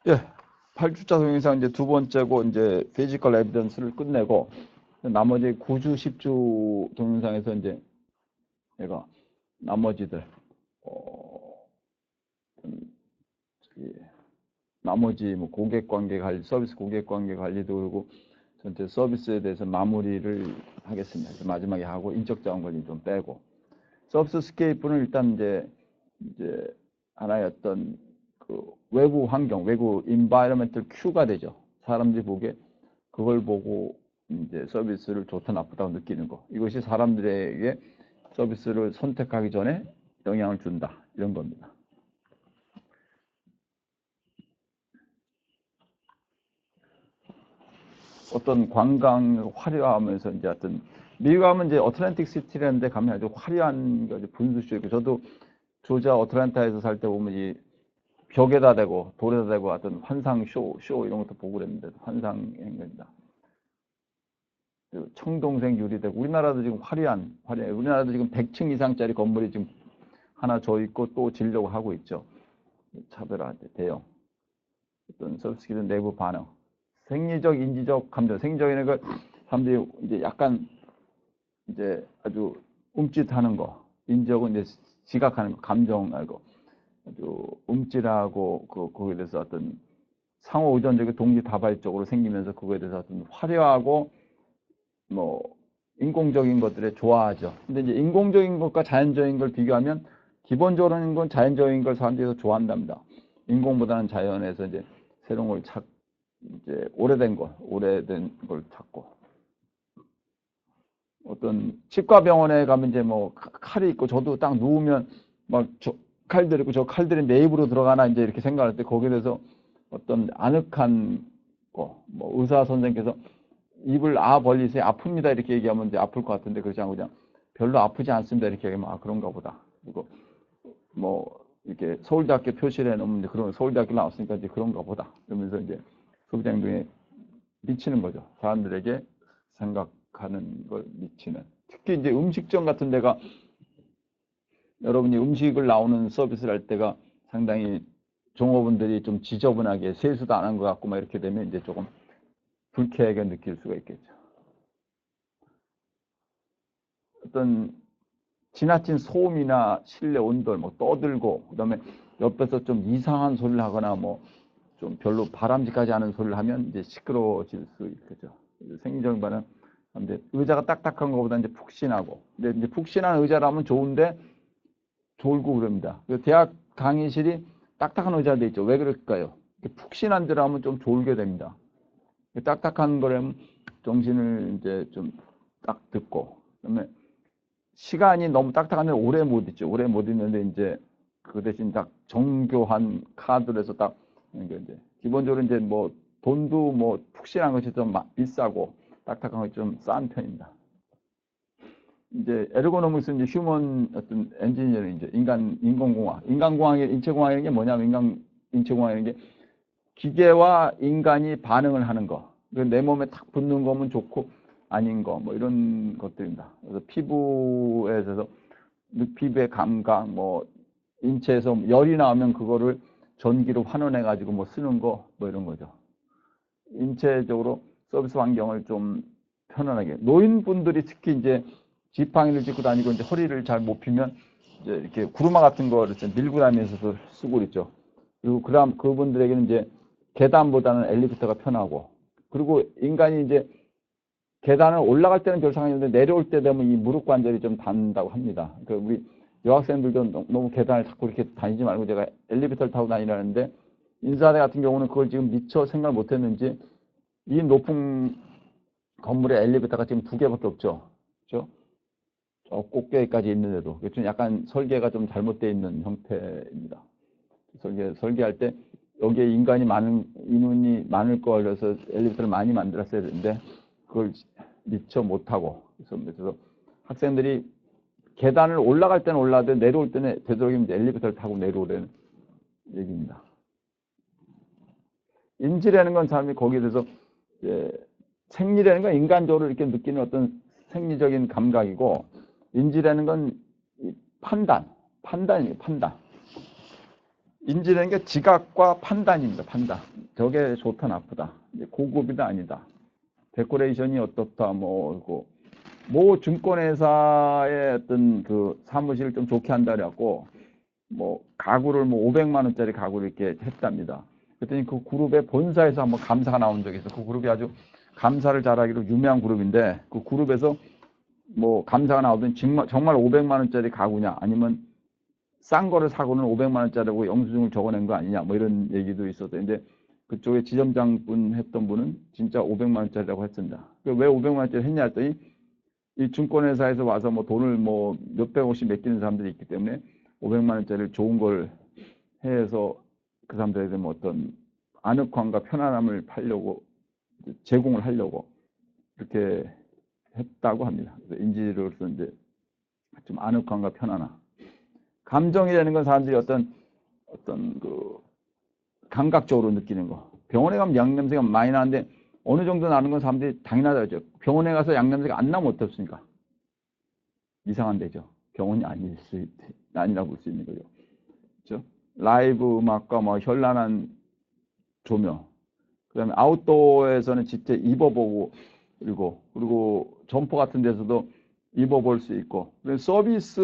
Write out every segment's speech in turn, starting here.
예, 8주차 동영상 이제 두 번째고 이제 피지컬 에비던스를 끝내고 나머지 9주, 10주 동영상에서 이제 얘가 나머지들 음, 이 나머지 뭐 고객 관계 관리, 서비스 고객 관계 관리도 그러고 전체 서비스에 대해서 마무리를 하겠습니다. 그래서 마지막에 하고 인적 자원 관리 좀 빼고 서비스 스케이프는 일단 이제 하나의 어떤 그 외부 환경, 외부 인바이러멘털 큐가 되죠. 사람들이 보기에 그걸 보고 이제 서비스를 좋다 나쁘다고 느끼는 거. 이것이 사람들에게 서비스를 선택하기 전에 영향을 준다. 이런 겁니다. 어떤 관광을 화려하면서 이제 어떤 미국 가면 이제 어틀랜틱 시티라는 데 가면 아주 화려한 아주 분수쇼 있고 저도 조지아 어틀랜타에서 살 때 보면 이 벽에다 대고 돌에다 대고 어떤 환상 쇼 이런 것도 보고 그랬는데 환상인 겁니다. 청동색 유리대고 우리나라도 지금 화려한 우리나라도 지금 100층 이상짜리 건물이 지금 하나 져 있고 또 지려고 하고 있죠. 차별화 대형 어떤 서비스기든 내부 반응 생리적 인지적 감정 생리적인 거 사람들이 이제 약간 이제 아주 움찔하는 거 인지적은 이제 지각하는 거 감정 알고 아주 움찔하고 그거에 대해서 어떤 상호 의존적인 동시다발적으로 생기면서 그거에 대해서 어떤 화려하고 뭐 인공적인 것들에 좋아하죠. 근데 이제 인공적인 것과 자연적인 걸 비교하면 기본적으로는 건 자연적인 걸 사람들이 더 좋아한답니다. 인공보다는 자연에서 이제 새로운 걸 이제 오래된 걸 찾고 어떤 치과 병원에 가면 이제 뭐 칼이 있고 저도 딱 누우면 막 칼들 있고 저 칼들이 내 입으로 들어가나 이제 이렇게 생각할 때 거기에 대해서 어떤 아늑한 거, 뭐 의사 선생님께서 입을 벌리세요. 아픕니다. 이렇게 얘기하면 이제 아플 것 같은데 그렇지 않고 그냥 별로 아프지 않습니다. 이렇게 얘기하면 그런가 보다. 그리고 뭐 이렇게 서울대학교 표시를 해놓으면 그런 서울대학교 나왔으니까 이제 그런가 보다. 그러면서 이제 소비자행동에 미치는 거죠. 사람들에게 생각하는 걸 미치는. 특히 이제 음식점 같은 데가 여러분이 음식을 나오는 서비스를 할 때가 상당히 종업원들이 좀 지저분하게 세수도 안 한 것 같고 막 이렇게 되면 이제 조금 불쾌하게 느낄 수가 있겠죠. 어떤 지나친 소음이나 실내 온돌, 뭐 떠들고, 그 다음에 옆에서 좀 이상한 소리를 하거나 뭐 좀 별로 바람직하지 않은 소리를 하면 이제 시끄러워질 수 있겠죠. 생리적인 반응. 근데 의자가 딱딱한 것보다 이제 푹신하고, 근데 이제 푹신한 의자라면 좋은데 졸고 그럽니다. 대학 강의실이 딱딱한 의자도 있죠. 왜 그럴까요? 푹신한 데라면 좀 졸게 됩니다. 딱딱한 거라면 정신을 이제 좀 딱 듣고, 그다음에 시간이 너무 딱딱한 데는 오래 못 있죠. 오래 못 있는데 이제 그 대신 딱 정교한 카드로 해서 딱 이제 기본적으로 이제 뭐 돈도 뭐 푹신한 것이 좀 비싸고 딱딱한 것이 좀 싼 편입니다. 이제 에르고노믹스는 이제 휴먼 어떤 엔지니어링 이제 인간공학, 인체공학이라는 게 뭐냐면 인체공학이라는 게 기계와 인간이 반응을 하는 거. 내 몸에 탁 붙는 거면 좋고 아닌 거, 뭐 이런 것들입니다. 그래서 피부에서 피부의 감각, 뭐 인체에서 열이 나오면 그거를 전기로 환원해 가지고 뭐 쓰는 거, 뭐 이런 거죠. 인체적으로 서비스 환경을 좀 편안하게. 노인분들이 특히 이제 지팡이를 짚고 다니고 이제 허리를 잘 못 펴면 이제 이렇게 구루마 같은 거를 밀고 다니면서도 쓰고 있죠. 그리고 그다음 그분들에게는 이제 계단보다는 엘리베이터가 편하고 그리고 인간이 이제 계단을 올라갈 때는 별 상관이 없는데 내려올 때 되면 이 무릎 관절이 좀 닿는다고 합니다. 그러니까 우리 여학생들도 너무 계단을 자꾸 이렇게 다니지 말고 제가 엘리베이터를 타고 다니라는데 인사대 같은 경우는 그걸 지금 미처 생각을 못했는지 이 높은 건물에 엘리베이터가 지금 2개밖에 없죠. 그렇죠? 저 꼭대기까지 있는데도 좀 약간 설계가 좀 잘못되어 있는 형태입니다. 설계할 때 여기에 인원이 많을 거라서 엘리베이터를 많이 만들었어야 되는데 그걸 미처 못하고 그래서 학생들이 계단을 올라갈 때는 올라가되 내려올 때는 되도록이면 엘리베이터를 타고 내려오라는 얘기입니다. 인지라는 건 사람이 거기에 대해서 생리라는 건 인간적으로 이렇게 느끼는 어떤 생리적인 감각이고 인지라는 건 판단이에요. 판단. 인지라는 게 지각과 판단입니다. 판단. 저게 좋다 나쁘다. 고급이다 아니다. 데코레이션이 어떻다 뭐 증권회사의 어떤 그 사무실을 좀 좋게 한다 그래갖고 뭐 가구를 뭐 500만 원짜리 가구를 이렇게 했답니다. 그랬더니 그 그룹의 본사에서 한번 감사가 나온 적이 있어. 그 그룹이 아주 감사를 잘하기로 유명한 그룹인데 그 그룹에서 뭐 감사가 나오더니 정말 500만 원짜리 가구냐 아니면 싼 거를 사고는 500만 원짜리고 영수증을 적어낸 거 아니냐 뭐 이런 얘기도 있었어요. 근데 그쪽에 지점장분 했던 분은 진짜 500만 원짜리라고 했습니다. 왜 500만 원짜리 했냐 했더니 이 증권회사에서 와서 뭐 돈을 뭐 몇백억씩 맡기는 사람들이 있기 때문에 500만 원짜리를 좋은 걸 해서 그 사람들에게 뭐 어떤 안익함과 편안함을 팔려고 제공을 하려고 이렇게 했다고 합니다. 인지로서 이제 좀 안익함과 편안함. 감정이라는 건 사람들이 어떤 그 감각적으로 느끼는 거. 병원에 가면 양냄새가 많이 나는데 어느 정도 나는 건 사람들이 당연하다죠. 병원에 가서 양냄새가 안 나면 어떻습니까? 이상한 데죠. 병원이 아니라고 볼 수 있는 거죠. 그렇죠? 라이브 음악과 뭐 현란한 조명. 그다음에 아웃도어에서는 직접 입어보고 그리고 점포 같은 데서도 입어볼 수 있고. 서비스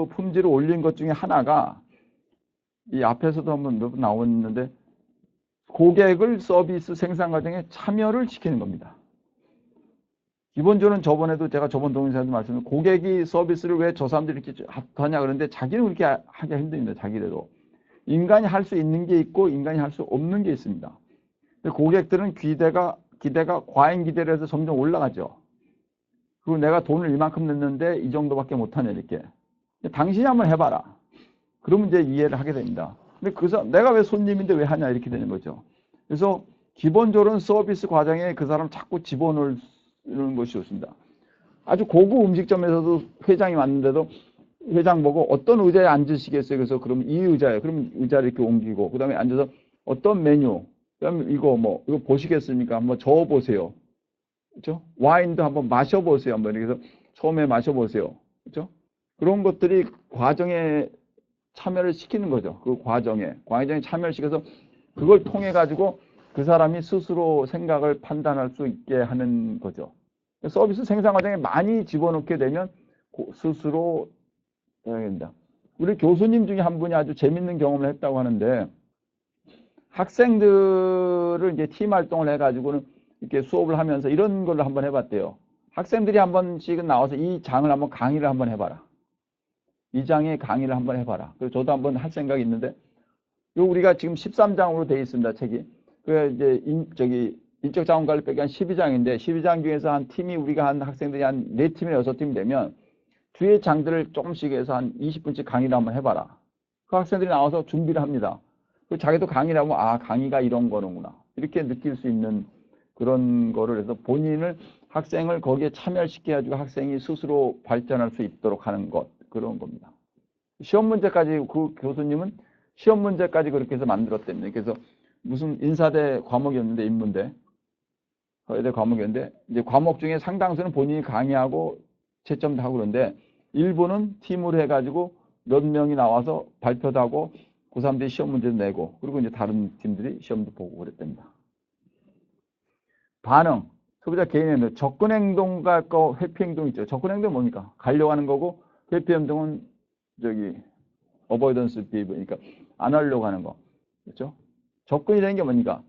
품질을 올린 것 중에 하나가 이 앞에서도 한번 몇 번 나왔는데 고객을 서비스 생산 과정에 참여를 시키는 겁니다. 기본적으로는 저번에도 제가 저번 동영상에도 말씀드린 고객이 서비스를 왜 저 사람들이 이렇게 하냐 그러는데 자기는 그렇게 하기가 힘듭니다. 자기래도. 인간이 할 수 있는 게 있고 인간이 할 수 없는 게 있습니다. 고객들은 기대가 과잉 기대를 해서 점점 올라가죠. 그리고 내가 돈을 이만큼 냈는데 이 정도밖에 못하냐 이렇게. 당신이 한번 해봐라. 그러면 이제 이해를 하게 됩니다. 근데 그 사람 내가 왜 손님인데 왜 하냐 이렇게 되는 거죠. 그래서 기본적으로는 서비스 과정에 그 사람 자꾸 집어넣는 것이 좋습니다. 아주 고급 음식점에서도 회장이 왔는데도 회장 보고 어떤 의자에 앉으시겠어요? 그래서 그럼 이 의자에 그럼 의자를 이렇게 옮기고 그 다음에 앉아서 어떤 메뉴 그다음에 이거 보시겠습니까? 한번 저어보세요. 그렇죠? 와인도 한번 마셔보세요. 한번 이렇게 해서 처음에 마셔보세요. 그렇죠? 그런 것들이 과정에 참여를 시키는 거죠. 그 과정에 참여를 시켜서 그걸 통해 가지고 그 사람이 스스로 생각을 판단할 수 있게 하는 거죠. 서비스 생산 과정에 많이 집어넣게 되면 스스로 해야 된다. 우리 교수님 중에 한 분이 아주 재밌는 경험을 했다고 하는데 학생들을 이제 팀 활동을 해가지고는 이렇게 수업을 하면서 이런 걸로 한번 해봤대요. 학생들이 한 번씩은 나와서 이 장을 한번 강의를 한번 해봐라. 이 장의 강의를 한번 해봐라. 그래서 저도 한번 할 생각이 있는데, 요 우리가 지금 13장으로 되어 있습니다, 책이. 그 이제 인적자원관리 빼기 한 12장인데, 12장 중에서 한 팀이 우리가 한 학생들이 한 4팀이나 6팀 되면, 뒤에 장들을 조금씩 해서 한 20분씩 강의를 한번 해봐라. 그 학생들이 나와서 준비를 합니다. 그 자기도 강의를 하면, 아, 강의가 이런 거는구나. 이렇게 느낄 수 있는 그런 거를 해서 본인을, 학생을 거기에 참여시켜가지고 학생이 스스로 발전할 수 있도록 하는 것. 그런 겁니다. 시험 문제까지 그 교수님은 시험 문제까지 그렇게 해서 만들었답니다. 그래서 무슨 인사대 과목이었는데 인문대 서예대 과목이었는데 이제 과목 중에 상당수는 본인이 강의하고 채점도 하고 그런데 일부는 팀으로 해가지고 몇 명이 나와서 발표도 하고 그 사람들이 시험 문제도 내고 그리고 이제 다른 팀들이 시험도 보고 그랬답니다. 반응 소비자 개인의 접근 행동과 회피 행동 있죠. 접근 행동은 뭡니까? 가려고 하는 거고 회피 행동은 avoidance behavior, 그러니까 안 하려고 하는 거. 그렇죠? 접근이라는 게 뭡니까?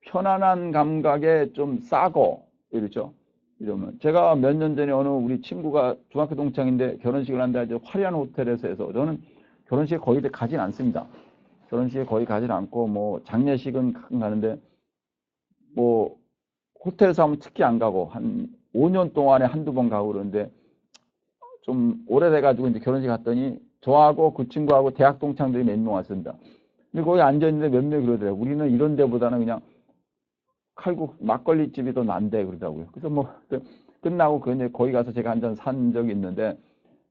편안한 감각에 좀 싸고, 이렇죠? 이러면. 제가 몇 년 전에 어느 우리 친구가 중학교 동창인데 결혼식을 하는데 아주 화려한 호텔에서 해서 저는 결혼식에 거의 가진 않습니다. 결혼식에 거의 가진 않고, 뭐, 장례식은 가끔 가는데, 뭐, 호텔에서 하면 특히 안 가고, 한 5년 동안에 한두 번 가고 그러는데, 좀 오래돼가지고 이제 결혼식 갔더니 저하고 그 친구하고 대학 동창들이 몇 명 왔습니다. 근데 거기 앉아있는데 몇 명이 그러더라고요. 우리는 이런 데보다는 그냥 칼국 막걸리집이 더 난데 그러더라고요. 그래서 뭐 끝나고 거기 가서 제가 한 잔 산 적이 있는데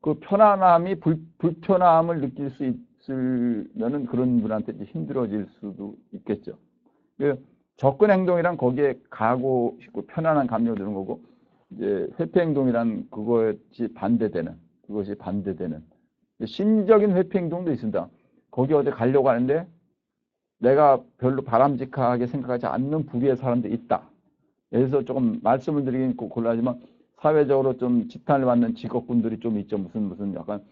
그 편안함이 불편함을 느낄 수 있으면은 그런 분한테 힘들어질 수도 있겠죠. 그 접근 행동이란 거기에 가고 싶고 편안한 감정을 드는 거고 이제 회피 행동이란 그것이 반대되는 심리적인 회피 행동도 있습니다. 거기 어디 가려고 하는데 내가 별로 바람직하게 생각하지 않는 부류의 사람들이 있다. 여기서 조금 말씀을 드리긴 곤란하지만 사회적으로 좀 지탄을 받는 직업군들이 좀 있죠. 무슨 약간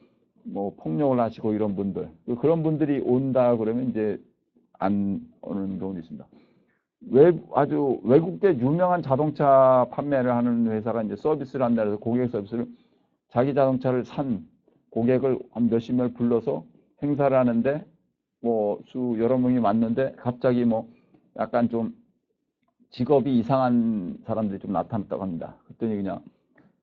뭐 폭력을 하시고 이런 분들. 그런 분들이 온다 그러면 이제 안 오는 경우도 있습니다. 아주 외국계 유명한 자동차 판매를 하는 회사가 이제 서비스를 한다 해서 고객 서비스를 자기 자동차를 산 고객을 한 몇십 명을 불러서 행사를 하는데 뭐 여러 명이 왔는데 갑자기 뭐 약간 좀 직업이 이상한 사람들이 좀 나타났다고 합니다. 그랬더니 그냥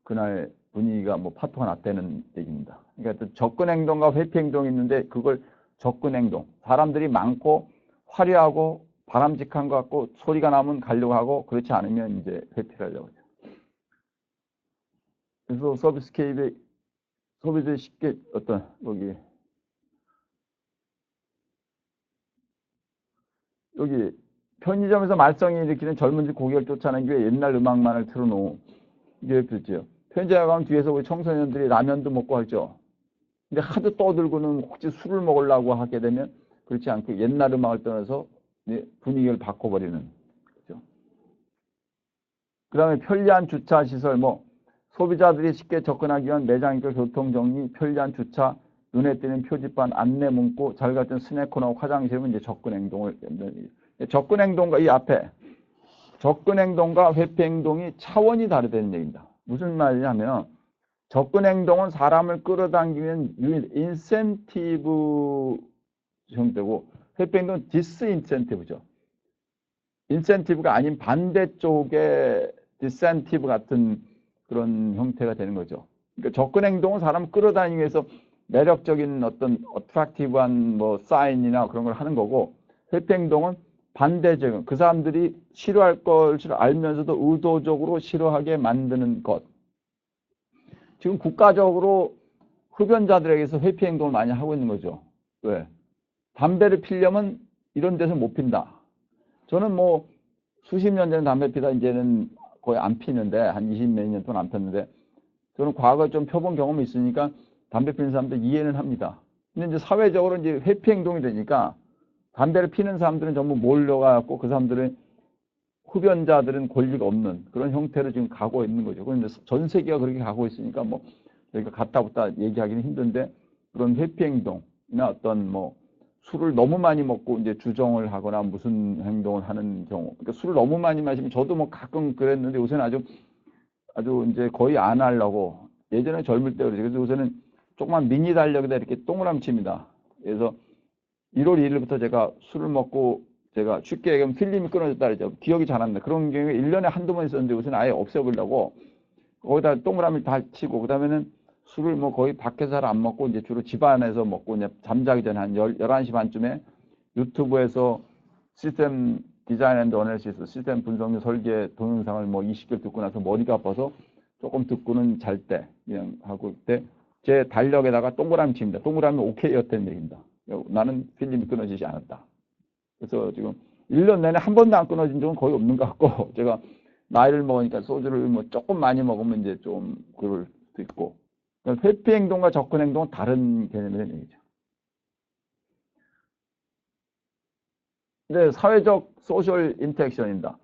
그날 분위기가 뭐 파토가 났다는 얘기입니다. 그러니까 접근 행동과 회피 행동이 있는데 그걸 접근 행동. 사람들이 많고 화려하고 바람직한 것 같고 소리가 나면 가려고 하고 그렇지 않으면 이제 회피를 하려고 하죠. 그래서 서비스 케이블 소비자들이 쉽게 여기 편의점에서 말썽이 일으키는 젊은이 고객을 쫓아내기 위해 옛날 음악만을 틀어놓은 이게 그렇죠. 편의점에 가면 뒤에서 우리 청소년들이 라면도 먹고 하죠. 근데 하도 떠들고는 혹시 술을 먹으려고 하게 되면 그렇지 않고 옛날 음악을 떠나서 분위기를 바꿔버리는 거죠. 그 다음에 편리한 주차 시설, 소비자들이 쉽게 접근하기 위한 매장인과 교통정리, 편리한 주차, 눈에 띄는 표지판, 안내 문구, 잘 갖춘 스낵코너, 화장실은 이제 접근 행동을, 접근 행동과 이 앞에 접근 행동과 회피 행동이 차원이 다르다는 얘기입니다. 무슨 말이냐면 접근 행동은 사람을 끌어당기는 유인 인센티브 형태고 회피 행동은 디스인센티브죠. 인센티브가 아닌 반대쪽의 디센티브 같은 그런 형태가 되는 거죠. 그러니까 접근 행동은 사람을 끌어다니기 위해서 매력적인 어떤 어트랙티브한 사인이나 그런 걸 하는 거고 회피 행동은 반대적인 그 사람들이 싫어할 것을 알면서도 의도적으로 싫어하게 만드는 것. 지금 국가적으로 흡연자들에게서 회피 행동을 많이 하고 있는 거죠. 왜? 담배를 피려면 이런 데서 못 핀다. 저는 수십 년 전에 담배 피다 이제는 거의 안 피는데 한 20몇 년 동안 안 폈는데 저는 과거에 좀 펴본 경험이 있으니까 담배 피는 사람들 이해는 합니다. 근데 이제 사회적으로 이제 회피 행동이 되니까 담배를 피는 사람들은 전부 몰려가고 그 사람들은 흡연자들은 권리가 없는 그런 형태로 지금 가고 있는 거죠. 그런데 전 세계가 그렇게 가고 있으니까 저희가 갔다 왔다 얘기하기는 힘든데 그런 회피 행동이나 어떤 술을 너무 많이 먹고 이제 주정을 하거나 무슨 행동을 하는 경우. 그러니까 술을 너무 많이 마시면 저도 가끔 그랬는데 요새는 아주 이제 거의 안 하려고 예전에 젊을 때 그러죠. 그래서 요새는 조그만 미니 달력에다 이렇게 동그라미 칩니다. 그래서 1월 2일부터 제가 술을 먹고 제가 쉽게 얘기하면 필름이 끊어졌다 그러죠. 기억이 잘 안 나. 그런 경우에 1년에 한두 번 있었는데 요새는 아예 없애보려고 거기다 동그라미 다 치고 그다음에는 술을 거의 밖에서 잘 안 먹고 이제 주로 집 안에서 먹고 이제 잠자기 전에 한 11시 반쯤에 유튜브에서 시스템 디자인 앤드 어널리시스 시스템 분석률 설계 동영상을 20개를 듣고 나서 머리가 아파서 조금 듣고는 잘 때 그냥 하고 때 제 달력에다가 동그라미 칩니다. 동그라미 오케이였다는 얘기입니다. 나는 필름이 끊어지지 않았다. 그래서 지금 1년 내내 한 번도 안 끊어진 적은 거의 없는 것 같고 제가 나이를 먹으니까 소주를 조금 많이 먹으면 이제 좀 그럴 수도 있고 회피 행동과 접근 행동은 다른 개념이라는 얘기죠. 근데 사회적 소셜 인터랙션입니다.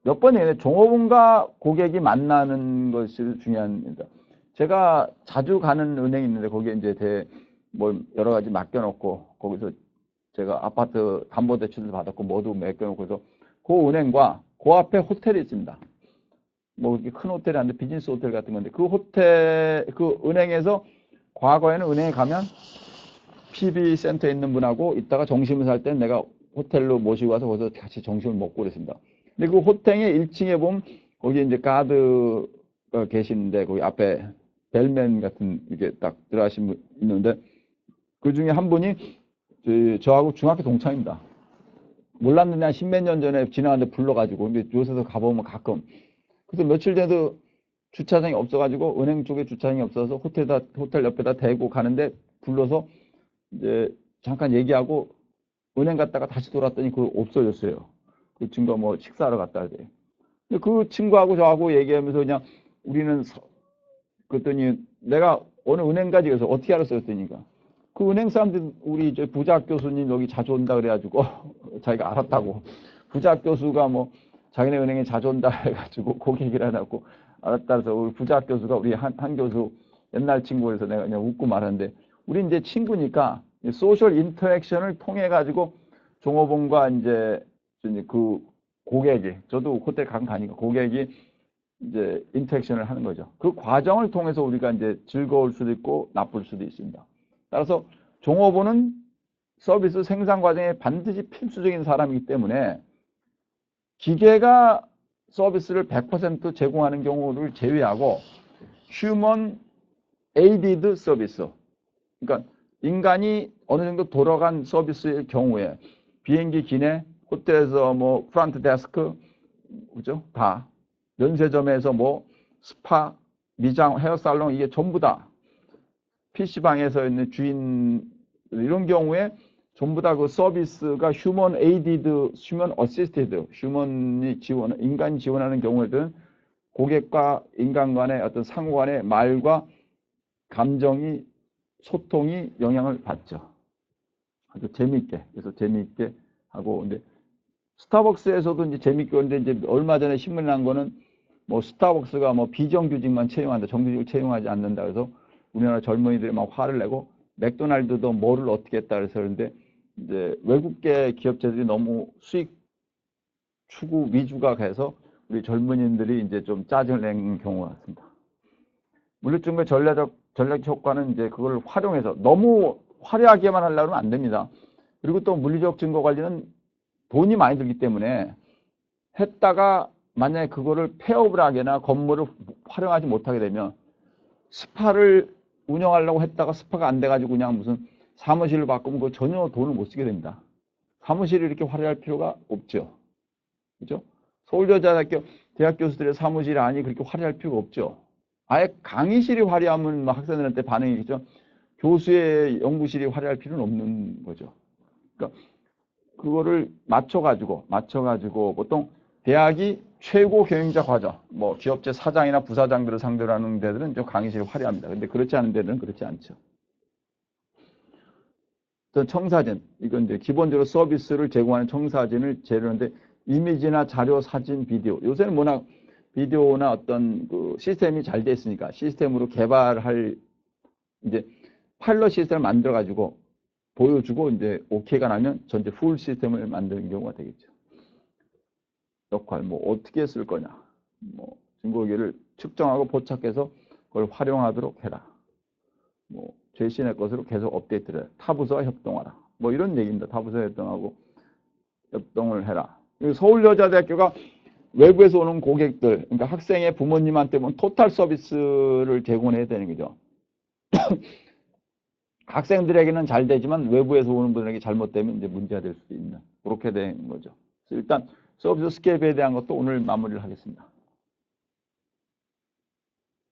몇 번이에요. 종업원과 고객이 만나는 것이 중요합니다. 제가 자주 가는 은행이 있는데 거기에 이제 여러 가지 맡겨놓고 거기서 제가 아파트 담보대출을 받았고 모두 맡겨놓고 해서 그 은행과 그 앞에 호텔이 있습니다. 이렇게 큰 호텔이 아닌데 비즈니스 호텔 같은 건데 그 은행에서 과거에는 은행에 가면 PB 센터에 있는 분하고 이따가 점심을 살 때는 내가 호텔로 모시고 가서 거기서 같이 점심을 먹고 그랬습니다. 근데 그 호텔의 1층에 보면 거기 이제 가드가 계시는데 거기 앞에 벨맨 같은 이게 딱 들어가신 분 있는데 그 중에 한 분이 저하고 중학교 동창입니다. 몰랐는데 한 십몇 년 전에 지나갔는데 불러가지고 요새도 가보면 가끔 그래서 며칠 전에도 주차장이 없어가지고 은행 쪽에 주차장이 없어서 호텔 옆에다 대고 가는데 불러서 이제 잠깐 얘기하고 은행 갔다가 다시 돌았더니 그거 없어졌어요. 그 친구가 식사하러 갔다 하대요. 근데 그 친구하고 저하고 얘기하면서 그냥 우리는 그랬더니 내가 어느 은행까지 가서 어떻게 알았어 그랬더니까 그 은행 사람들 우리 이제 부자 교수님 여기 자주 온다 그래가지고 자기가 알았다고 부자 교수가 뭐 자기네 은행에 자주 온다 해가지고 고객이라고 알았다 해서 우리 부자 교수가 우리 한 교수 옛날 친구에서 내가 그냥 웃고 말하는데 우리 이제 친구니까 소셜 인터랙션을 통해 가지고 종업원과 이제 그 고객이 저도 호텔 가니까 고객이 이제 인터랙션을 하는 거죠. 그 과정을 통해서 우리가 이제 즐거울 수도 있고 나쁠 수도 있습니다. 따라서 종업원은 서비스 생산 과정에 반드시 필수적인 사람이기 때문에 기계가 서비스를 100% 제공하는 경우를 제외하고 휴먼 에이디드 서비스, 그러니까 인간이 어느 정도 돌아간 서비스의 경우에 비행기 기내, 호텔에서 뭐 프런트 데스크, 그죠? 다 면세점에서 뭐 스파, 미장, 헤어살롱 이게 전부 다 PC방에서 있는 주인 이런 경우에 전부 다 그 서비스가 휴먼 에이디드, 휴먼 어시스티드, 휴먼이 지원, 인간이 지원하는 경우에는 고객과 인간 간의 어떤 상호 간의 말과 감정이 소통이 영향을 받죠. 아주 재미있게. 그래서 재미있게 하고 근데 스타벅스에서도 이제 재미있게 근데 이제 얼마 전에 신문에 난 거는 뭐 스타벅스가 뭐 비정규직만 채용한다. 정규직을 채용하지 않는다. 그래서 우리나라 젊은이들이 막 화를 내고 맥도날드도 뭐를 어떻게 했다 그래서 그런데 이제 외국계 기업체들이 너무 수익 추구 위주가 돼서 우리 젊은이들이 이제 좀 짜증을 낸 경우가 같습니다. 물리증거의 전략 효과는 이제 그걸 활용해서 너무 화려하게만 하려면 안 됩니다. 그리고 또 물리적 증거 관리는 돈이 많이 들기 때문에 했다가 만약에 그거를 폐업을 하거나 건물을 활용하지 못하게 되면 스파를 운영하려고 했다가 스파가 안 돼가지고 그냥 무슨 사무실로 바꾸면 그 전혀 돈을 못 쓰게 됩니다. 사무실이 이렇게 화려할 필요가 없죠. 그죠? 서울여자대학교 대학 교수들의 사무실이 아니 그렇게 화려할 필요가 없죠. 아예 강의실이 화려하면 뭐 학생들한테 반응이겠죠. 교수의 연구실이 화려할 필요는 없는 거죠. 그러니까 그거를 맞춰가지고 보통 대학이 최고 경영자 과정, 뭐 기업체 사장이나 부사장들을 상대로 하는 데들은 좀 강의실이 화려합니다. 근데 그렇지 않은 데들은 그렇지 않죠. 또 청사진, 이건 이제 기본적으로 서비스를 제공하는 청사진을 제로하는데 이미지나 자료, 사진, 비디오. 요새는 워낙 비디오나 어떤 그 시스템이 잘 돼 있으니까 시스템으로 개발할 이제 파일럿 시스템을 만들어 가지고 보여주고 이제 오케이가 나면 전체 풀 시스템을 만드는 경우가 되겠죠. 역할 뭐 어떻게 쓸 거냐, 뭐 증거기를 측정하고 포착해서 그걸 활용하도록 해라. 뭐 최신의 것으로 계속 업데이트를 해. 타 부서와 협동하라. 뭐 이런 얘기입니다. 타 부서와 협동을 해라. 서울여자대학교가 외부에서 오는 고객들, 그러니까 학생의 부모님한테 보면 토탈 서비스를 제공해야 되는 거죠. 학생들에게는 잘 되지만 외부에서 오는 분들에게 잘못되면 이제 문제가 될 수도 있는 그렇게 된 거죠. 일단 서비스 스케일에 대한 것도 오늘 마무리를 하겠습니다.